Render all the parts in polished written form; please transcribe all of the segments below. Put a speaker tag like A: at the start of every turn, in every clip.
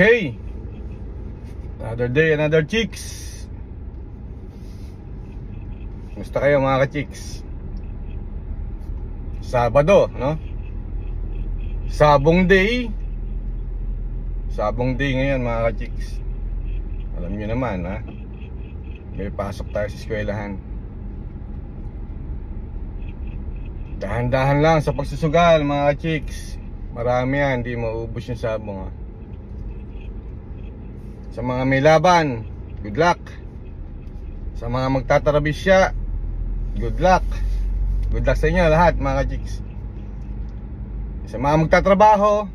A: Okay, another day, another chicks. Gusto kayo mga ka-chicks? Sabado, no? Sabong day. Sabong day ngayon mga ka-chicks. Alam nyo naman, ha? May pasok tayo sa eskwelahan. Dahan-dahan lang sa pagsusugal mga ka-chicks. Marami yan, hindi maubos yung sabong, ha? Sa mga may laban, good luck. Sa mga magtatarabisya, good luck. Good luck sa inyo lahat mga ka-chicks. Sa mga magtatrabaho,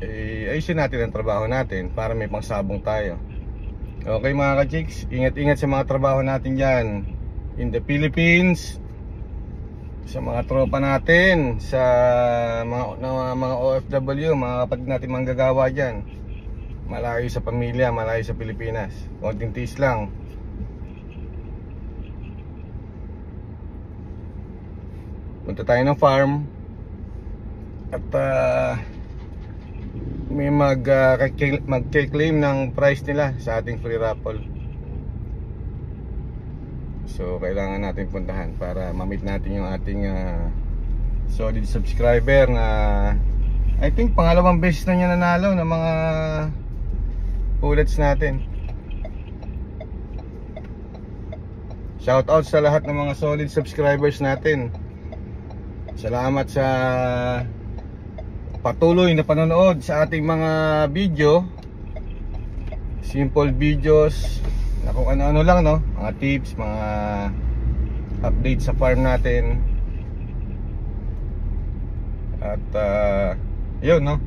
A: ayusin natin ang trabaho natin para may pangsabong tayo. Okay mga ka-chicks, ingat-ingat sa mga trabaho natin dyan in the Philippines, sa mga tropa natin, sa mga OFW, mga kapatid natin manggagawa dyan, malayo sa pamilya, malayo sa Pilipinas. Konting tiis lang. Punta tayo ng farm at may mag-claim ng price nila sa ating free raffle. So kailangan natin puntahan para ma-meet natin yung ating solid subscriber na I think pangalawang beses na niya nanalo ng mga pullets natin. Shout out sa lahat ng mga solid subscribers natin. Salamat sa patuloy na panonood sa ating mga video. Simple videos na kung ano-ano lang, no? Mga tips, mga update sa farm natin. At yun, no?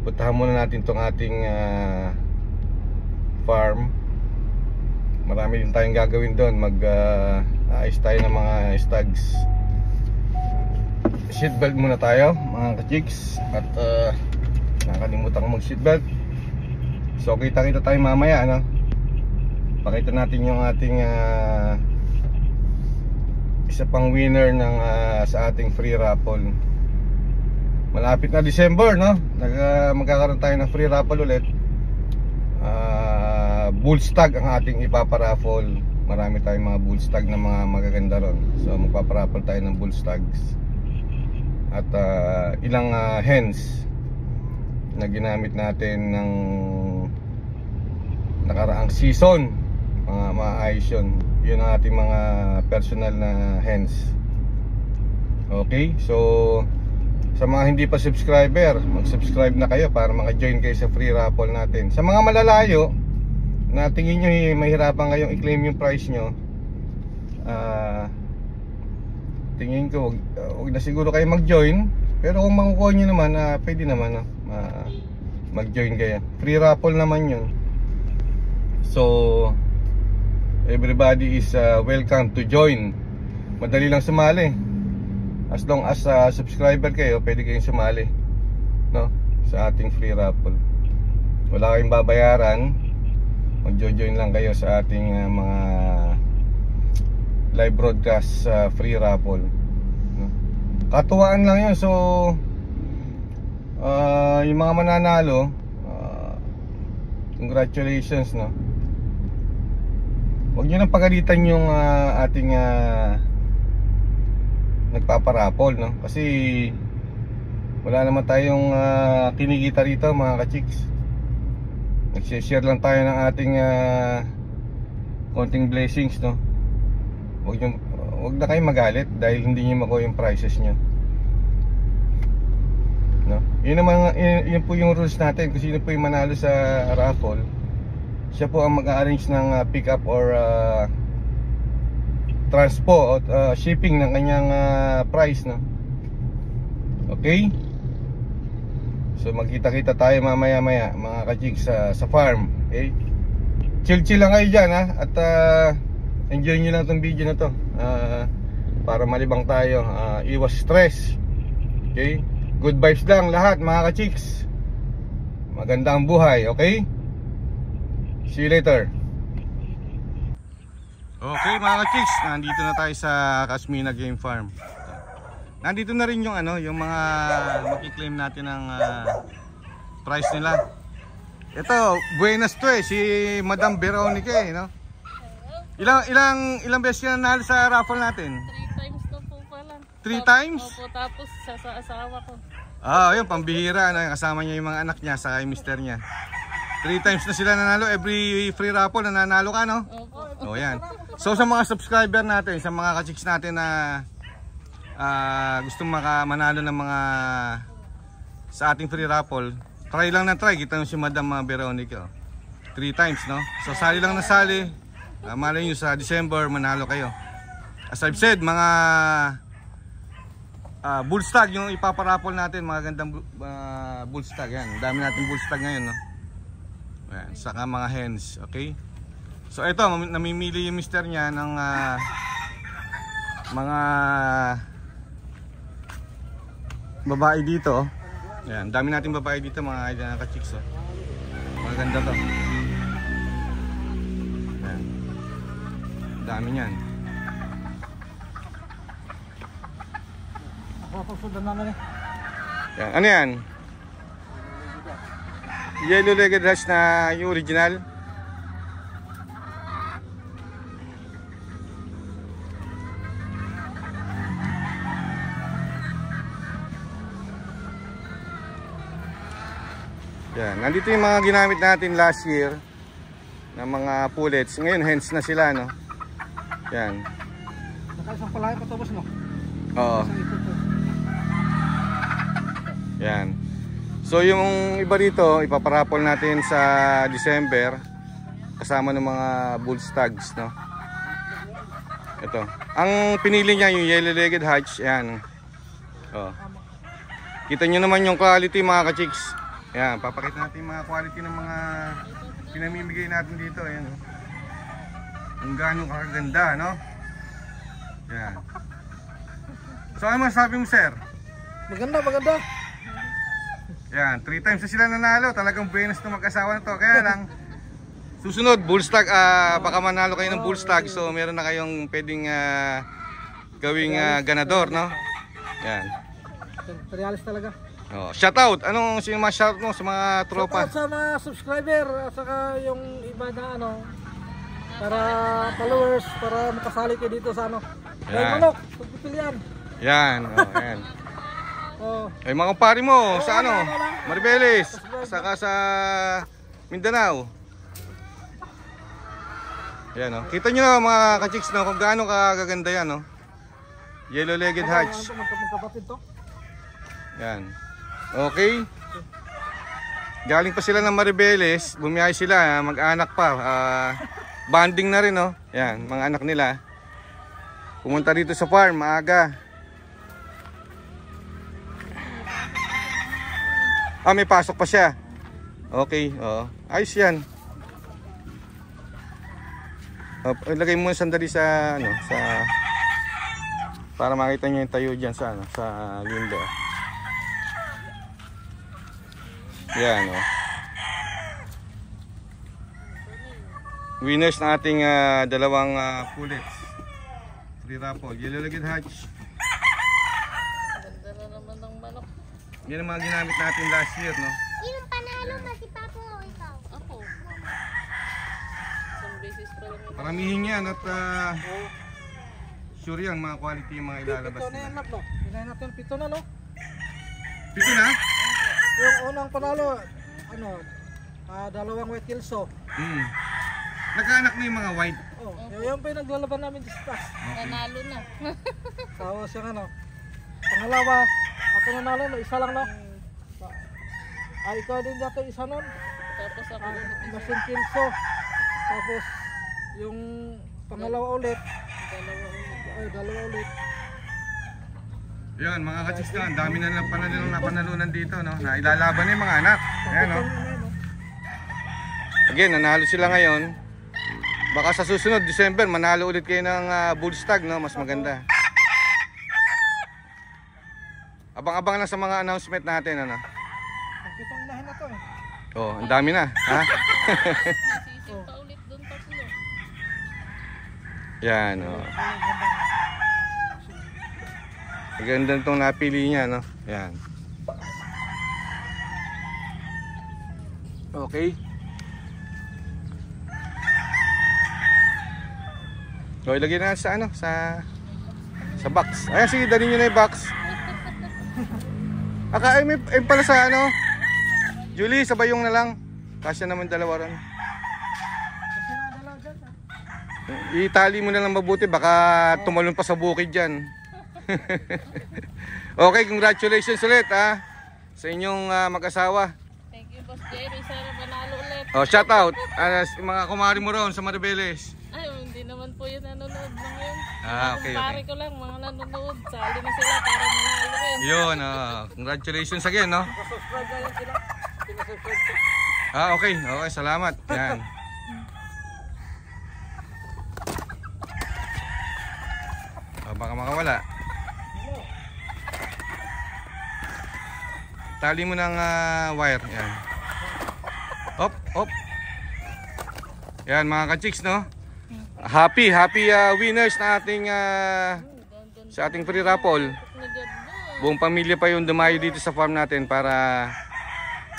A: Puntahan muna natin tong ating farm. Marami din tayong gagawin doon. Ayos tayo ng mga stags. Seatbelt muna tayo mga ka-chicks. At nakalimutan ko mag seatbelt. So kita-kita tayo mamaya, no? Pakita natin yung ating isa pang winner ng sa ating free raffle. Malapit na December, no? Magkakaroon tayo ng free raffle ulit. Bull stag ang ating ipaparaffle. Marami tayong mga bull stag na mga magaganda ron. So magpaparaffle tayo ng bull stags. At ilang hens na ginamit natin ng nakaraang season. Mga ayos yun. Yun ang ating mga personal na hens. Okay, so sa mga hindi pa subscriber, mag-subscribe na kayo para maka-join kayo sa free raffle natin. Sa mga malalayo na tingin nyo mahirapan kayong i-claim yung price nyo, tingin ko wag na siguro kayo mag-join. Pero kung makukuha nyo naman, pwede naman mag-join kayo. Free raffle naman yun. So everybody is welcome to join. Madali lang sumali. As long as subscriber kayo, pwede kayong sumali, no? Sa ating free raffle. Wala kayong babayaran. Mag-join lang kayo sa ating mga live broadcast free raffle, no? Katuwaan lang yun. So yung mga mananalo, congratulations, no? Huwag nyo nang pagalitan yung ating nagpaparapol, no? Kasi wala naman tayong kinikita rito mga ka-chicks. Nag-share lang tayo ng ating konting blessings, no? Huwag na kayong magalit dahil hindi nyo makuha yung prices nyo, no? Yun po yung rules natin. Kung sino po yung manalo sa raffle, siya po ang mag-arrange ng pick up or transpo o shipping ng kanyang price, no? Okay? So magkita-kita tayo mamaya-maya mga ka-chicks sa farm. Okay? Chill-chill lang kayo dyan, ha? At enjoy nyo lang itong video na to, para malibang tayo, iwas stress. Okay? Good vibes lang lahat mga ka-chicks. Maganda ang buhay, okay? See you later. Okay mga ka-chicks, nandito na tayo sa Casmina Game Farm. Nandito na rin yung yung mga makiklaim natin ng price nila. Ito, buenas to si Madam Veronica no? Ilang beses ka nanalo sa raffle natin?
B: 3 times na po pala.
A: 3 times?
B: Opo, tapos sa asawa ko.
A: Yun, pambihira, kasama niya yung mga anak niya sa mister niya. 3 times na sila nanalo, every free raffle nanalo ka, no?
B: Opo.
A: Yan. So sa mga subscriber natin, sa mga ka-chicks natin na gustong manalo ng mga sa ating free raffle, try lang na try. Kita nyo si Madam Veronica 3 times, no? So sali lang na sali. Malay nyo sa December manalo kayo. As I've said, mga bullstag yung ipaparapol natin, mga gandang bullstag yan. Dami natin bullstag ngayon, no? Ayan, saka mga hens, okay? So ito, namimili yung mister niya ng mga babae dito. Ayan, dami natin babae dito, mga ka-chicks, oh. Mga ganda to. Ayan. Dami niyan. Yan. Ano yan? Yellow legged hash na yung original. Yan. Nandito yung mga ginamit natin last year na mga pullets. Ngayon hens na sila, no? Yan.
C: Nakaisang palaya patubos, no?
A: Oo. Yan. So yung iba dito, ipaparapol natin sa December kasama ng mga bullstags, no? Ito. Ang pinili niya yung yellow legged hatch, yan. Oh. Kita nyo naman yung quality, mga ka-chicks. Yan, papakita natin yung mga quality ng mga pinamimigay natin dito, ayan. Kung gaano kakaganda, no? Yan. So ano masasabi mo, sir?
C: Maganda, maganda.
A: Yan, 3 times na sila nanalo. Talagang buenas na mag-asawa na to. Kaya lang, susunod, bullstag, baka manalo kayo ng bullstag. So meron na kayong pwedeng gawing ganador, no? Yan.
C: Realis talaga.
A: Oh, shout out. Anong sino mas shout mo sa mga tropa?
C: Shout out sa mga subscriber at saka yung iba na ano, para followers, para makasali kayo dito sa ano.
A: Yan.
C: Manok, pagpipilian.
A: Yan, oh, yan.
C: Oh.
A: Ay mga pari mo sa ano?
C: wala.
A: Maribeles, saka sa Mindanao. Yan, oh. Kita nyo na mga ka-chicks, no, kung gaano kagaganda yan, no? Yellow legged hatch.
C: Magkapatid to.
A: Yan. Okay. Galing pa sila ng Maribeles, bumiyahe sila, mag-anak pa. Bonding na rin, no? Yan, mga anak nila. Pumunta dito sa farm, maaga. May pasok pa siya. Okay, oo. Ayos yan. Ilagay mo sandali sa, ano, sa... Para makita nyo yung tayo dyan sa, ano, sa window. Yan, oh. Winners ng ating dalawang pullets. Free raffle. Yellow legged hatch.
B: Ganda na naman ng manok.
A: Yan ang mga ginamit natin last year, no?
D: Yung panalo mo si Papa o ikaw?
B: Ako. Isang beses pa lang yun.
A: Paramihin yan at sure yan, mga quality yung mga ilalabas
C: Pito na yan,
A: nila.
C: no? Pinahin natin, pito na, no?
A: Pito na?
C: Yung unang panalo, ano, dalawang white kilso.
A: Nagkaanak na yung mga white.
C: Oh, yung pa yung naglalaban namin sa taas.
B: Nanalo na.
C: Tapos yung ano, pangalawa, ako nanalo, no, isa lang, no? Ikaw din dati isa nun.
B: Tapos ako
C: Masin kilso. Tapos, yung pangalawa ulit, dalawa ulit.
A: Yan, mga ka-chicks na, ang dami na lang napanalunan dito, no? Na ilalaban na yung mga anak. Ayan, no? Again, nanalo sila ngayon. Baka sa susunod, December, manalo ulit kayo ng bullstag, no? Mas maganda. Abang-abang lang sa mga announcement natin, ano?
C: Pitong inahin na to, eh.
A: Oh, ang dami na, ha?
B: sisip pa ulit doon tatlo.
A: Yan, oh. Maganda itong napili niya, no? Yan. Okay. O, ilagay na sa ano, sa box. Ayan, sige, dali nyo na yung box. Ay, may pala sa ano. Julie, sabay yung na lang. Kasya naman dalawa ron. Itali mo na lang mabuti, baka tumalon pa sa bukid dyan. Okay, congratulations ulit ha, sa inyong mag-asawa.
B: Thank you, Boss Jerry. Sana manalo ulit.
A: Oh, shout out mga kumari mo ron sa Maribeles.
B: Ay, hindi naman po yun nanonood na ngayon.
A: Okay,
B: Pare
A: okay.
B: ko lang, mga nanonood. Sali na sila para manalo rin.
A: Yun, congratulations again, no?
C: Subscribe na yan sila. Sinasubscribe ko.
A: Okay, okay, salamat. Yan. Baka makawala. Tali mo ng wire. Yan. Op, op. Yan mga ka-chicks, no? Happy winners na ating sa ating free raffle. Buong pamilya pa yung dumayo dito sa farm natin para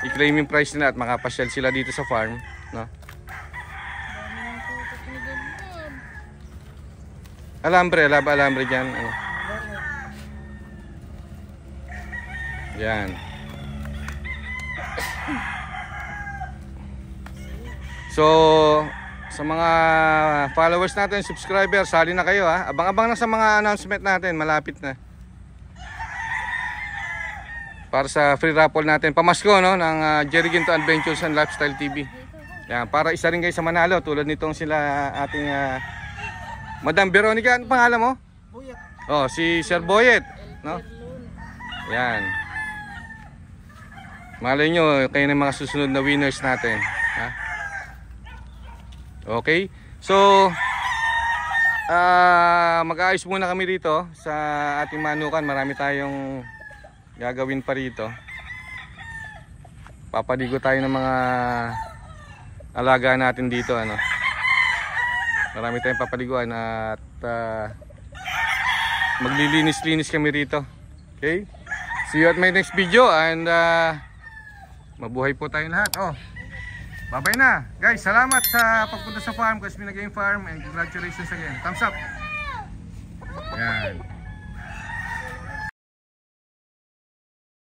A: i-claim yung prize nila at makapasyal sila dito sa farm, no? Alambre dyan, ano. Yan. So, sa mga followers natin, subscribers, sali na kayo ha. Abang-abang na sa mga announcement natin, malapit na. Para sa free raffle natin, pamasko, no, ng Jerry Ginto Adventures and Lifestyle TV. Yan, para isa rin kayo sa manalo, tulad nitong sila ating Madam Veronica, ano pangalan mo?
C: Buyat.
A: Oh, si Sir Boyet, no? Yan. Malay nyo, kayo ng mga susunod na winners natin, ha? Okay? So, mag-aayos muna kami dito sa ating manukan. Marami tayong gagawin pa rito. Papaligo tayo ng mga alaga natin dito, ano? Marami tayong papaliguan at maglilinis-linis kami rito. Okay? See you at my next video and mabuhay po tayong lahat. Oh, bye-bye na. Guys, salamat sa pagpunta sa farm, Cosmin Game Farm, and congratulations again. Thumbs up. Yan.